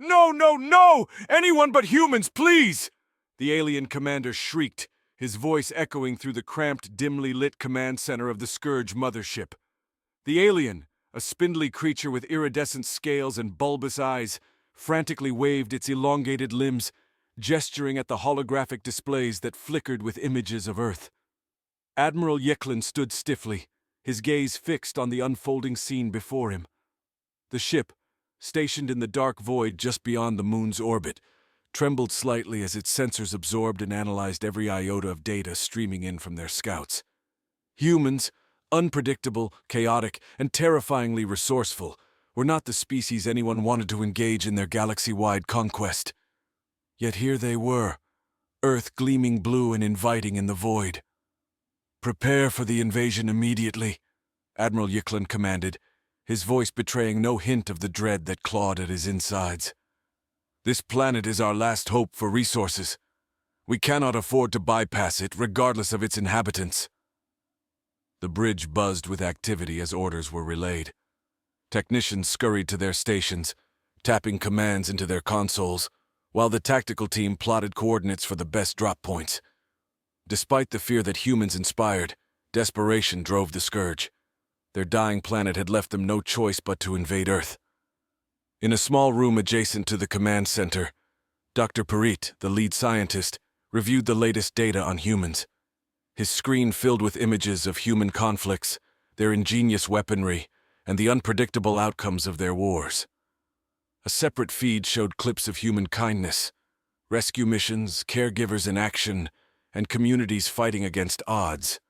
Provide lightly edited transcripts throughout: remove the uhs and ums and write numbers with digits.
No, no, no! Anyone but humans, please! The alien commander shrieked, his voice echoing through the cramped, dimly lit command center of the Scourge mothership. The alien, a spindly creature with iridescent scales and bulbous eyes, frantically waved its elongated limbs, gesturing at the holographic displays that flickered with images of Earth. Admiral Yeklin stood stiffly, his gaze fixed on the unfolding scene before him. The ship, stationed in the dark void just beyond the moon's orbit, trembled slightly as its sensors absorbed and analyzed every iota of data streaming in from their scouts. Humans, unpredictable, chaotic, and terrifyingly resourceful, were not the species anyone wanted to engage in their galaxy-wide conquest. Yet here they were, Earth gleaming blue and inviting in the void. "Prepare for the invasion immediately," Admiral Yeklin commanded, his voice betraying no hint of the dread that clawed at his insides. "This planet is our last hope for resources. We cannot afford to bypass it, regardless of its inhabitants." The bridge buzzed with activity as orders were relayed. Technicians scurried to their stations, tapping commands into their consoles, while the tactical team plotted coordinates for the best drop points. Despite the fear that humans inspired, desperation drove the Scourge. Their dying planet had left them no choice but to invade Earth. In a small room adjacent to the command center, Dr. Parit, the lead scientist, reviewed the latest data on humans. His screen filled with images of human conflicts, their ingenious weaponry, and the unpredictable outcomes of their wars. A separate feed showed clips of human kindness, rescue missions, caregivers in action, and communities fighting against odds.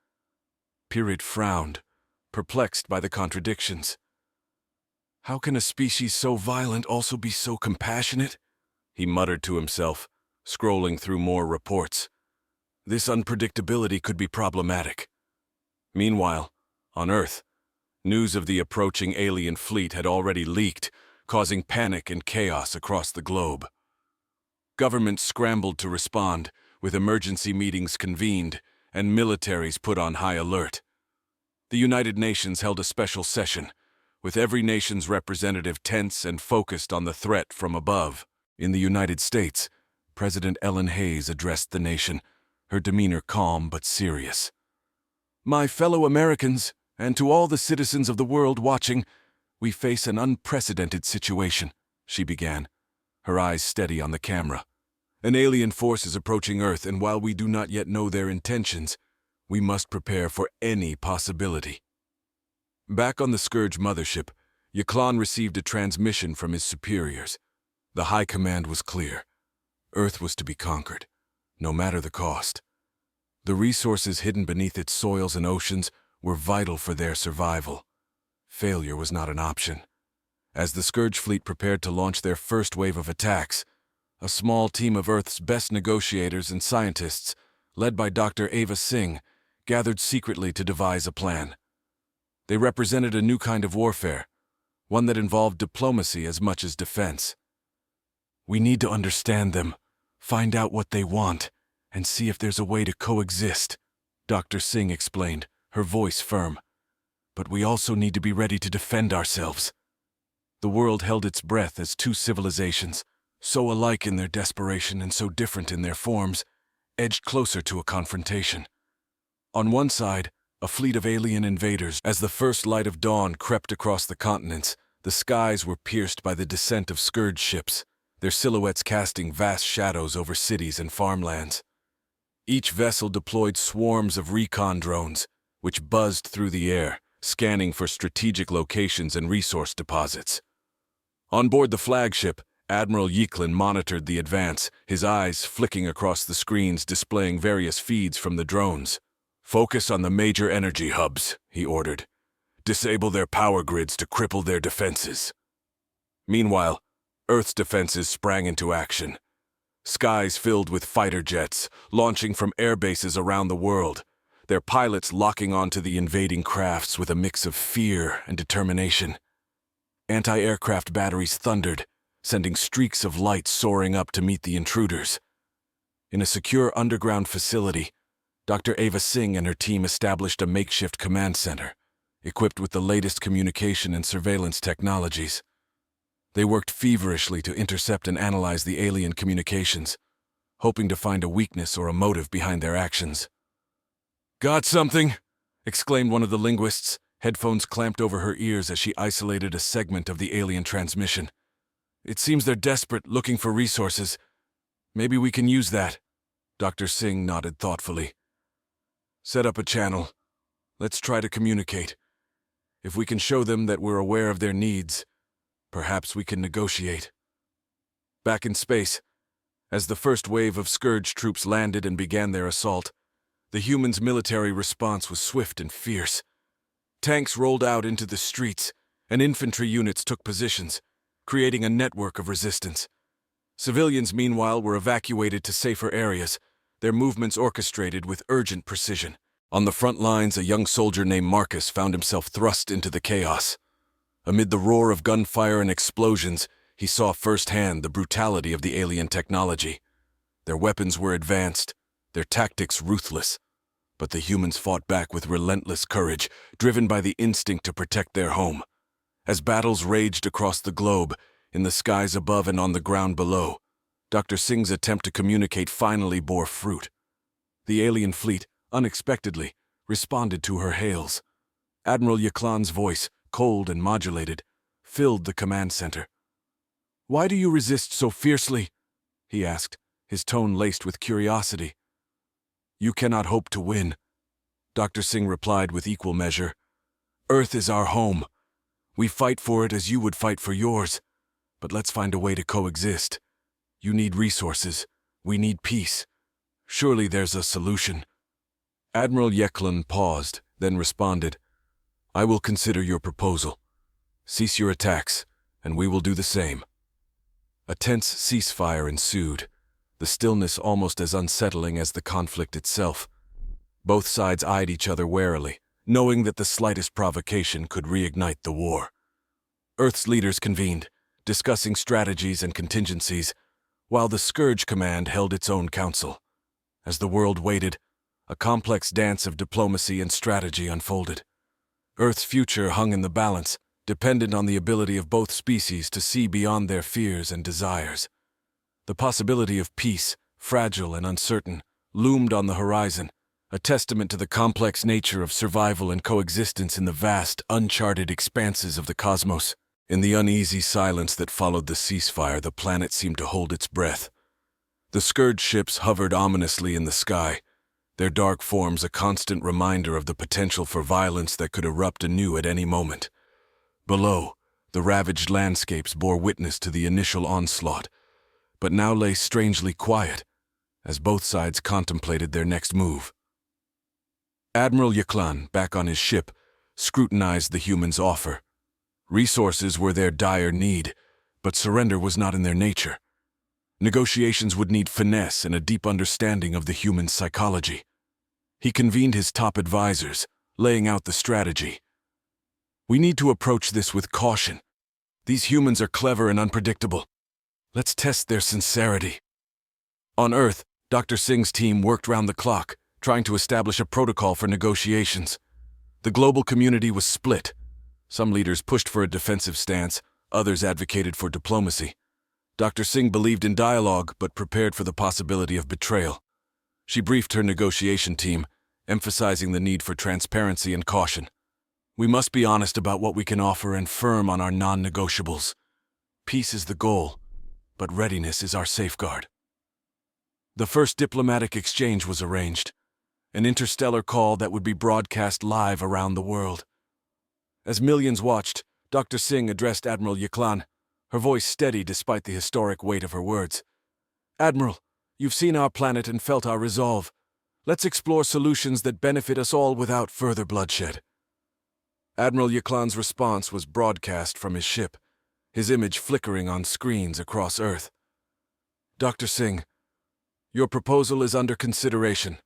Pirit frowned, perplexed by the contradictions. "How can a species so violent also be so compassionate?" he muttered to himself, scrolling through more reports. This unpredictability could be problematic. Meanwhile, on Earth, news of the approaching alien fleet had already leaked, causing panic and chaos across the globe. Governments scrambled to respond, with emergency meetings convened and militaries put on high alert. The United Nations held a special session, with every nation's representative tense and focused on the threat from above. In the United States, President Ellen Hayes addressed the nation, her demeanor calm but serious. "My fellow Americans, and to all the citizens of the world watching, we face an unprecedented situation," she began, her eyes steady on the camera. "An alien force is approaching Earth, and while we do not yet know their intentions, we must prepare for any possibility." Back on the Scourge mothership, Yeklin received a transmission from his superiors. The high command was clear. Earth was to be conquered, no matter the cost. The resources hidden beneath its soils and oceans were vital for their survival. Failure was not an option. As the Scourge fleet prepared to launch their first wave of attacks, a small team of Earth's best negotiators and scientists, led by Dr. Ava Singh, gathered secretly to devise a plan. They represented a new kind of warfare, one that involved diplomacy as much as defense. "We need to understand them, find out what they want, and see if there's a way to coexist," Dr. Singh explained, her voice firm. "But we also need to be ready to defend ourselves." The world held its breath as two civilizations, so alike in their desperation and so different in their forms, edged closer to a confrontation. On one side, a fleet of alien invaders. As the first light of dawn crept across the continents, the skies were pierced by the descent of Scourge ships, their silhouettes casting vast shadows over cities and farmlands. Each vessel deployed swarms of recon drones, which buzzed through the air, scanning for strategic locations and resource deposits. On board the flagship, Admiral Yeklin monitored the advance, his eyes flicking across the screens displaying various feeds from the drones. "Focus on the major energy hubs," he ordered. "Disable their power grids to cripple their defenses." Meanwhile, Earth's defenses sprang into action. Skies filled with fighter jets, launching from air bases around the world, their pilots locking onto the invading crafts with a mix of fear and determination. Anti-aircraft batteries thundered, sending streaks of light soaring up to meet the intruders. In a secure underground facility, Dr. Ava Singh and her team established a makeshift command center, equipped with the latest communication and surveillance technologies. They worked feverishly to intercept and analyze the alien communications, hoping to find a weakness or a motive behind their actions. "Got something?" exclaimed one of the linguists, headphones clamped over her ears as she isolated a segment of the alien transmission. "It seems they're desperate, looking for resources. Maybe we can use that." Dr. Singh nodded thoughtfully. "Set up a channel. Let's try to communicate. If we can show them that we're aware of their needs, perhaps we can negotiate." Back in space, as the first wave of Scourge troops landed and began their assault, the humans' military response was swift and fierce. Tanks rolled out into the streets, and infantry units took positions, creating a network of resistance. Civilians, meanwhile, were evacuated to safer areas, their movements orchestrated with urgent precision. On the front lines, a young soldier named Marcus found himself thrust into the chaos. Amid the roar of gunfire and explosions, he saw firsthand the brutality of the alien technology. Their weapons were advanced, their tactics ruthless, but the humans fought back with relentless courage, driven by the instinct to protect their home. As battles raged across the globe, in the skies above and on the ground below, Dr. Singh's attempt to communicate finally bore fruit. The alien fleet, unexpectedly, responded to her hails. Admiral Yaklan's voice, cold and modulated, filled the command center. "Why do you resist so fiercely?" he asked, his tone laced with curiosity. "You cannot hope to win," Dr. Singh replied with equal measure. "Earth is our home. We fight for it as you would fight for yours. But let's find a way to coexist. You need resources. We need peace. Surely there's a solution." Admiral Yaklan paused, then responded, "I will consider your proposal. Cease your attacks, and we will do the same." A tense ceasefire ensued, the stillness almost as unsettling as the conflict itself. Both sides eyed each other warily, knowing that the slightest provocation could reignite the war. Earth's leaders convened, discussing strategies and contingencies, while the Scourge Command held its own council. As the world waited, a complex dance of diplomacy and strategy unfolded. Earth's future hung in the balance, dependent on the ability of both species to see beyond their fears and desires. The possibility of peace, fragile and uncertain, loomed on the horizon, a testament to the complex nature of survival and coexistence in the vast, uncharted expanses of the cosmos. In the uneasy silence that followed the ceasefire, the planet seemed to hold its breath. The Scourge ships hovered ominously in the sky, their dark forms a constant reminder of the potential for violence that could erupt anew at any moment. Below, the ravaged landscapes bore witness to the initial onslaught, but now lay strangely quiet, as both sides contemplated their next move. Admiral Yaklan, back on his ship, scrutinized the humans' offer. Resources were their dire need, but surrender was not in their nature. Negotiations would need finesse and a deep understanding of the human psychology. He convened his top advisors, laying out the strategy. "We need to approach this with caution. These humans are clever and unpredictable. Let's test their sincerity." On Earth, Dr. Singh's team worked round the clock, trying to establish a protocol for negotiations. The global community was split. Some leaders pushed for a defensive stance, others advocated for diplomacy. Dr. Singh believed in dialogue, but prepared for the possibility of betrayal. She briefed her negotiation team, emphasizing the need for transparency and caution. "We must be honest about what we can offer and firm on our non-negotiables. Peace is the goal, but readiness is our safeguard." The first diplomatic exchange was arranged, an interstellar call that would be broadcast live around the world. As millions watched, Dr. Singh addressed Admiral Yaklan, her voice steady despite the historic weight of her words. "Admiral, you've seen our planet and felt our resolve. Let's explore solutions that benefit us all without further bloodshed." Admiral Yaklan's response was broadcast from his ship, his image flickering on screens across Earth. "Dr. Singh, your proposal is under consideration.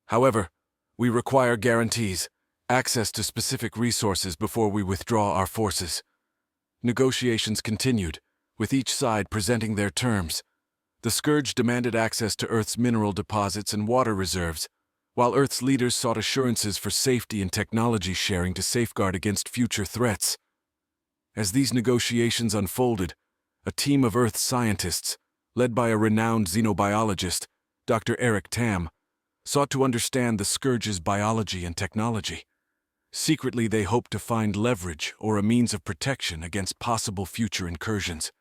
However, we require guarantees, access to specific resources before we withdraw our forces." Negotiations continued, with each side presenting their terms. The Scourge demanded access to Earth's mineral deposits and water reserves, while Earth's leaders sought assurances for safety and technology sharing to safeguard against future threats. As these negotiations unfolded, a team of Earth scientists, led by a renowned xenobiologist, Dr. Eric Tam, sought to understand the scourge's biology and technology. Secretly, they hoped to find leverage or a means of protection against possible future incursions.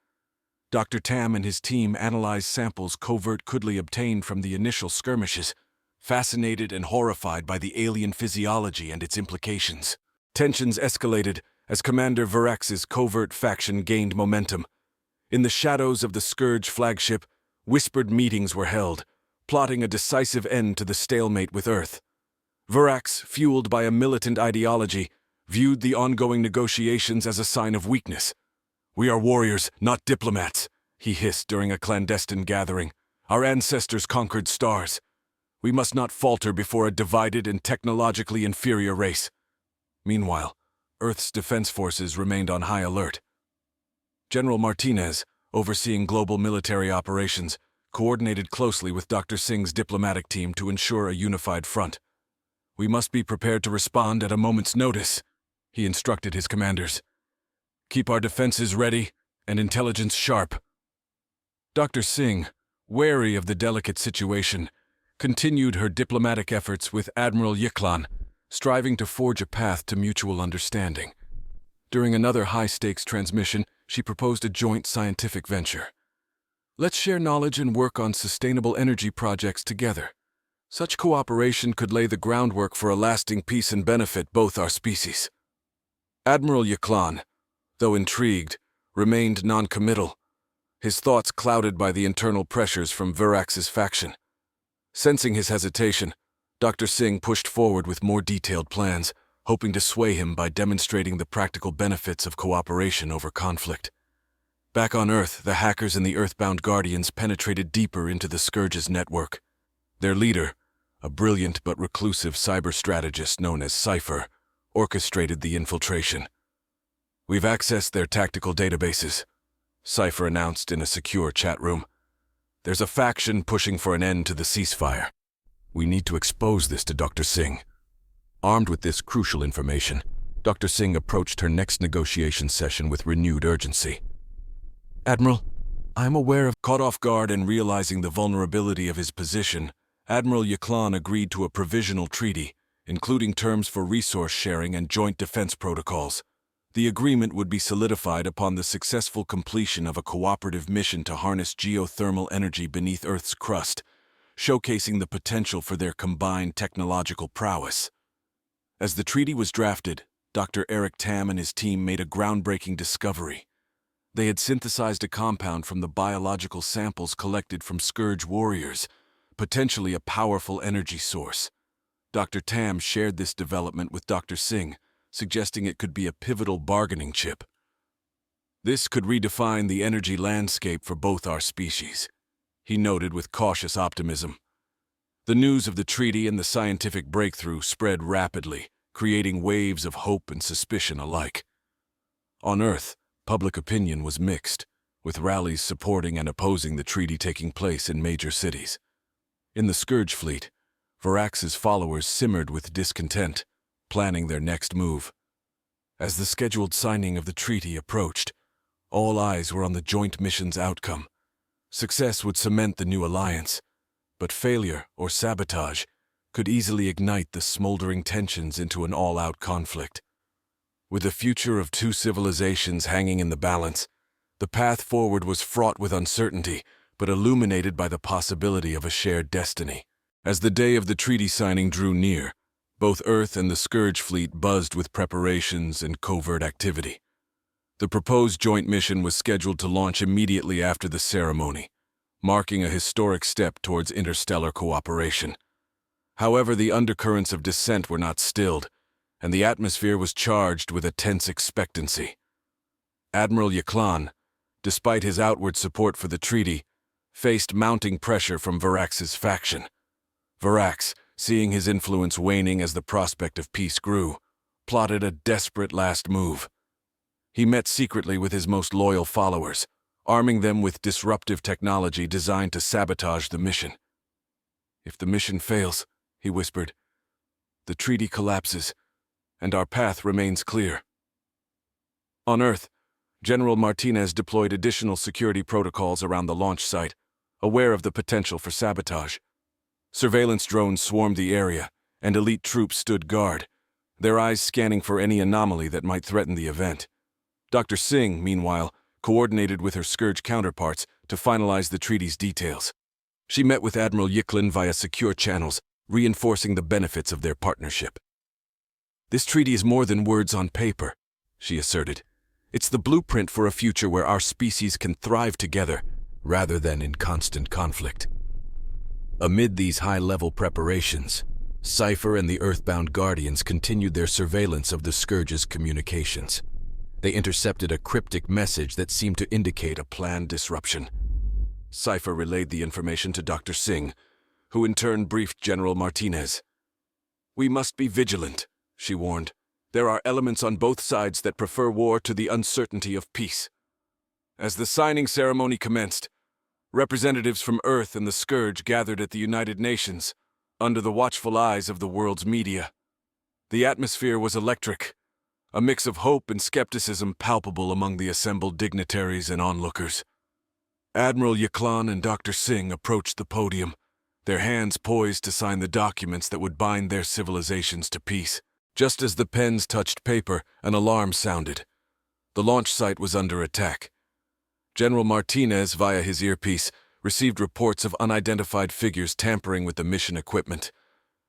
Dr. Tam and his team analyzed samples Covert Kudli obtained from the initial skirmishes, fascinated and horrified by the alien physiology and its implications. Tensions escalated as Commander Varax's covert faction gained momentum. In the shadows of the Scourge flagship, whispered meetings were held, plotting a decisive end to the stalemate with Earth. Varax, fueled by a militant ideology, viewed the ongoing negotiations as a sign of weakness. "We are warriors, not diplomats," he hissed during a clandestine gathering. "Our ancestors conquered stars. We must not falter before a divided and technologically inferior race." Meanwhile, Earth's defense forces remained on high alert. General Martinez, overseeing global military operations, coordinated closely with Dr. Singh's diplomatic team to ensure a unified front. "We must be prepared to respond at a moment's notice," he instructed his commanders. "Keep our defenses ready and intelligence sharp." Dr. Singh, wary of the delicate situation, continued her diplomatic efforts with Admiral Yiklan, striving to forge a path to mutual understanding. During another high-stakes transmission, she proposed a joint scientific venture. "Let's share knowledge and work on sustainable energy projects together. Such cooperation could lay the groundwork for a lasting peace and benefit both our species." Admiral Yiklan, though intrigued, remained non-committal, his thoughts clouded by the internal pressures from Varax's faction. Sensing his hesitation, Dr. Singh pushed forward with more detailed plans, hoping to sway him by demonstrating the practical benefits of cooperation over conflict. Back on Earth, the hackers and the Earthbound Guardians penetrated deeper into the Scourge's network. Their leader, a brilliant but reclusive cyber strategist known as Sci-Fi, orchestrated the infiltration. "We've accessed their tactical databases," Sci-Fi announced in a secure chat room. "There's a faction pushing for an end to the ceasefire. We need to expose this to Dr. Singh." Armed with this crucial information, Dr. Singh approached her next negotiation session with renewed urgency. "Admiral, I am aware of..." Caught off guard and realizing the vulnerability of his position, Admiral Yiklan agreed to a provisional treaty, including terms for resource sharing and joint defense protocols. The agreement would be solidified upon the successful completion of a cooperative mission to harness geothermal energy beneath Earth's crust, showcasing the potential for their combined technological prowess. As the treaty was drafted, Dr. Eric Tam and his team made a groundbreaking discovery. They had synthesized a compound from the biological samples collected from Scourge warriors, potentially a powerful energy source. Dr. Tam shared this development with Dr. Singh, suggesting it could be a pivotal bargaining chip. "This could redefine the energy landscape for both our species," he noted with cautious optimism. The news of the treaty and the scientific breakthrough spread rapidly, creating waves of hope and suspicion alike. On Earth, public opinion was mixed, with rallies supporting and opposing the treaty taking place in major cities. In the Scourge fleet, Varax's followers simmered with discontent, planning their next move. As the scheduled signing of the treaty approached, all eyes were on the joint mission's outcome. Success would cement the new alliance, but failure or sabotage could easily ignite the smoldering tensions into an all-out conflict. With the future of two civilizations hanging in the balance, the path forward was fraught with uncertainty, but illuminated by the possibility of a shared destiny. As the day of the treaty signing drew near, both Earth and the Scourge fleet buzzed with preparations and covert activity. The proposed joint mission was scheduled to launch immediately after the ceremony, marking a historic step towards interstellar cooperation. However, the undercurrents of dissent were not stilled, and the atmosphere was charged with a tense expectancy. Admiral Yiklan, despite his outward support for the treaty, faced mounting pressure from Varax's faction. Varax, seeing his influence waning as the prospect of peace grew, plotted a desperate last move. He met secretly with his most loyal followers, arming them with disruptive technology designed to sabotage the mission. "If the mission fails," he whispered, "the treaty collapses, and our path remains clear." On Earth, General Martinez deployed additional security protocols around the launch site, aware of the potential for sabotage. Surveillance drones swarmed the area, and elite troops stood guard, their eyes scanning for any anomaly that might threaten the event. Dr. Singh, meanwhile, coordinated with her Scourge counterparts to finalize the treaty's details. She met with Admiral Yiklin via secure channels, reinforcing the benefits of their partnership. "This treaty is more than words on paper," she asserted. "It's the blueprint for a future where our species can thrive together, rather than in constant conflict." Amid these high-level preparations, Sci-Fi and the Earthbound Guardians continued their surveillance of the Scourge's communications. They intercepted a cryptic message that seemed to indicate a planned disruption. Sci-Fi relayed the information to Dr. Singh, who in turn briefed General Martinez. "We must be vigilant," she warned. "There are elements on both sides that prefer war to the uncertainty of peace." As the signing ceremony commenced, representatives from Earth and the Scourge gathered at the United Nations, under the watchful eyes of the world's media. The atmosphere was electric, a mix of hope and skepticism palpable among the assembled dignitaries and onlookers. Admiral Yiklin and Dr. Singh approached the podium, their hands poised to sign the documents that would bind their civilizations to peace. Just as the pens touched paper, an alarm sounded. The launch site was under attack. General Martinez, via his earpiece, received reports of unidentified figures tampering with the mission equipment.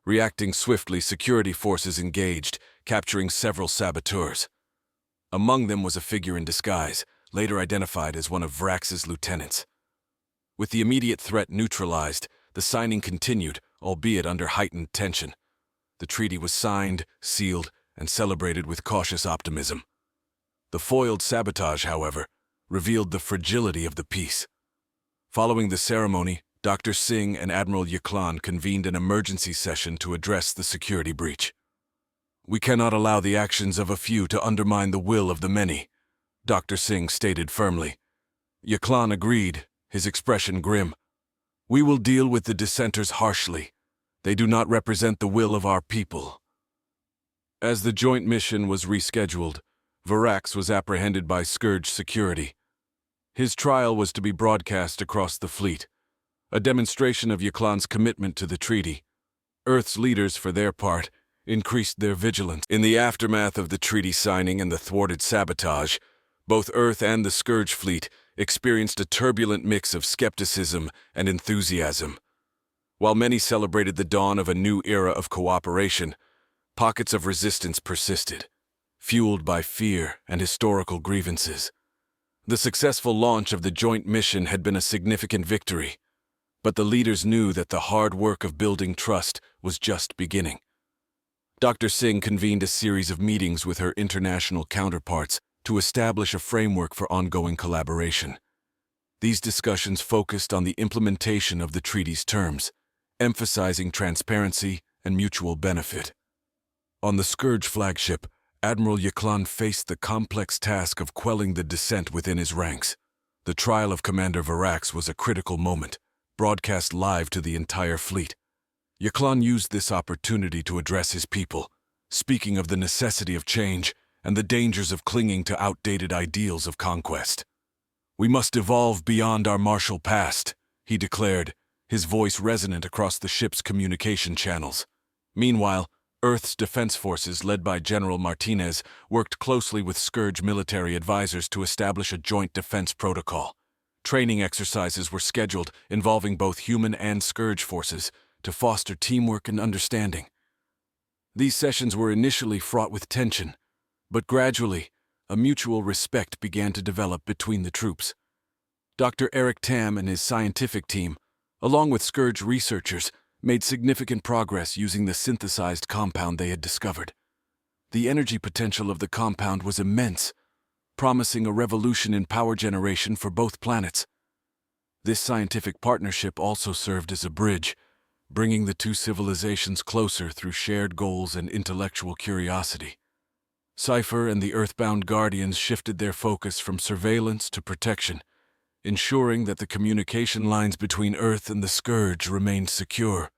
Reacting swiftly, security forces engaged, capturing several saboteurs. Among them was a figure in disguise, later identified as one of Vrax's lieutenants. With the immediate threat neutralized, the signing continued, albeit under heightened tension. The treaty was signed, sealed, and celebrated with cautious optimism. The foiled sabotage, however, revealed the fragility of the peace. Following the ceremony, Dr. Singh and Admiral Yiklin convened an emergency session to address the security breach. "We cannot allow the actions of a few to undermine the will of the many," Dr. Singh stated firmly. Yiklin agreed, his expression grim. "We will deal with the dissenters harshly. They do not represent the will of our people." As the joint mission was rescheduled, Vrax was apprehended by Scourge security. His trial was to be broadcast across the fleet, a demonstration of Yiklin's commitment to the treaty. Earth's leaders, for their part, increased their vigilance. In the aftermath of the treaty signing and the thwarted sabotage, both Earth and the Scourge fleet experienced a turbulent mix of skepticism and enthusiasm. While many celebrated the dawn of a new era of cooperation, pockets of resistance persisted, fueled by fear and historical grievances. The successful launch of the joint mission had been a significant victory, but the leaders knew that the hard work of building trust was just beginning. Dr. Singh convened a series of meetings with her international counterparts to establish a framework for ongoing collaboration. These discussions focused on the implementation of the treaty's terms, emphasizing transparency and mutual benefit. On the Scourge flagship, Admiral Yiklin faced the complex task of quelling the dissent within his ranks. The trial of Commander Vrax was a critical moment, broadcast live to the entire fleet. Yiklin used this opportunity to address his people, speaking of the necessity of change and the dangers of clinging to outdated ideals of conquest. "We must evolve beyond our martial past," he declared, his voice resonant across the ship's communication channels. Meanwhile, Earth's defense forces, led by General Martinez, worked closely with Scourge military advisors to establish a joint defense protocol. Training exercises were scheduled involving both human and Scourge forces to foster teamwork and understanding. These sessions were initially fraught with tension, but gradually, a mutual respect began to develop between the troops. Dr. Eric Tam and his scientific team, along with Scourge researchers, made significant progress using the synthesized compound they had discovered. The energy potential of the compound was immense, promising a revolution in power generation for both planets. This scientific partnership also served as a bridge, bringing the two civilizations closer through shared goals and intellectual curiosity. Sci-Fi and the Earthbound Guardians shifted their focus from surveillance to protection, ensuring that the communication lines between Earth and the Scourge remained secure.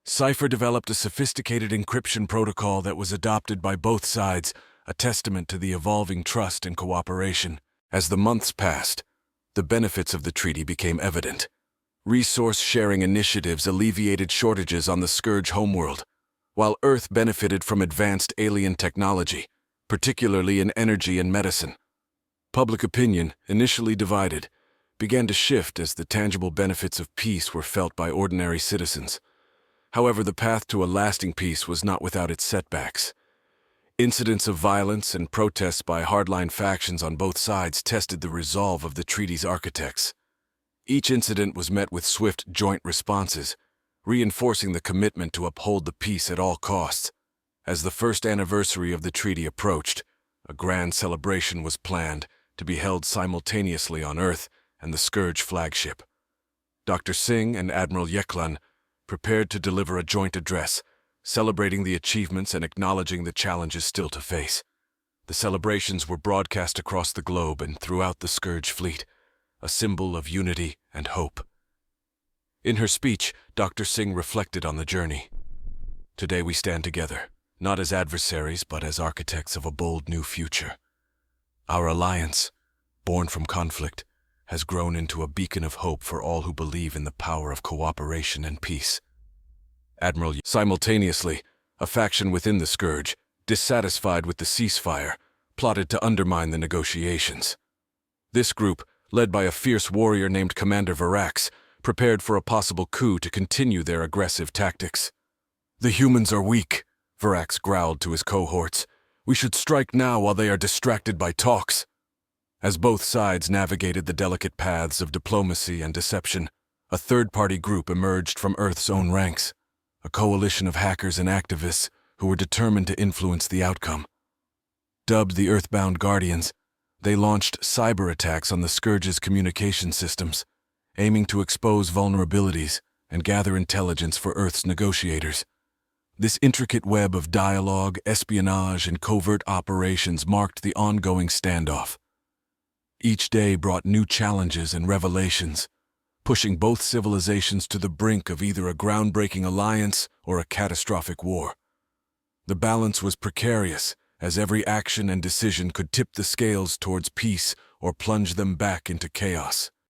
Sci-Fi developed a sophisticated encryption protocol that was adopted by both sides, a testament to the evolving trust and cooperation. As the months passed, the benefits of the treaty became evident. Resource-sharing initiatives alleviated shortages on the Scourge homeworld, while Earth benefited from advanced alien technology, particularly in energy and medicine. Public opinion, initially divided, began to shift as the tangible benefits of peace were felt by ordinary citizens. However, the path to a lasting peace was not without its setbacks. Incidents of violence and protests by hardline factions on both sides tested the resolve of the treaty's architects. Each incident was met with swift joint responses, reinforcing the commitment to uphold the peace at all costs. As the first anniversary of the treaty approached, a grand celebration was planned to be held simultaneously on Earth and the Scourge flagship. Dr. Singh and Admiral Yeklan prepared to deliver a joint address, celebrating the achievements and acknowledging the challenges still to face. The celebrations were broadcast across the globe and throughout the Scourge fleet, a symbol of unity and hope. In her speech, Dr. Singh reflected on the journey. Today we stand together, not as adversaries but as architects of a bold new future. Our alliance, born from conflict, has grown into a beacon of hope for all who believe in the power of cooperation and peace. Simultaneously, a faction within the Scourge, dissatisfied with the ceasefire, plotted to undermine the negotiations. This group, led by a fierce warrior named Commander Varax, prepared for a possible coup to continue their aggressive tactics. "The humans are weak," Varax growled to his cohorts. "We should strike now while they are distracted by talks." As both sides navigated the delicate paths of diplomacy and deception, a third-party group emerged from Earth's own ranks, a coalition of hackers and activists who were determined to influence the outcome. Dubbed the Earthbound Guardians, they launched cyber attacks on the Scourge's communication systems, aiming to expose vulnerabilities and gather intelligence for Earth's negotiators. This intricate web of dialogue, espionage, and covert operations marked the ongoing standoff. Each day brought new challenges and revelations, pushing both civilizations to the brink of either a groundbreaking alliance or a catastrophic war. The balance was precarious, as every action and decision could tip the scales towards peace or plunge them back into chaos.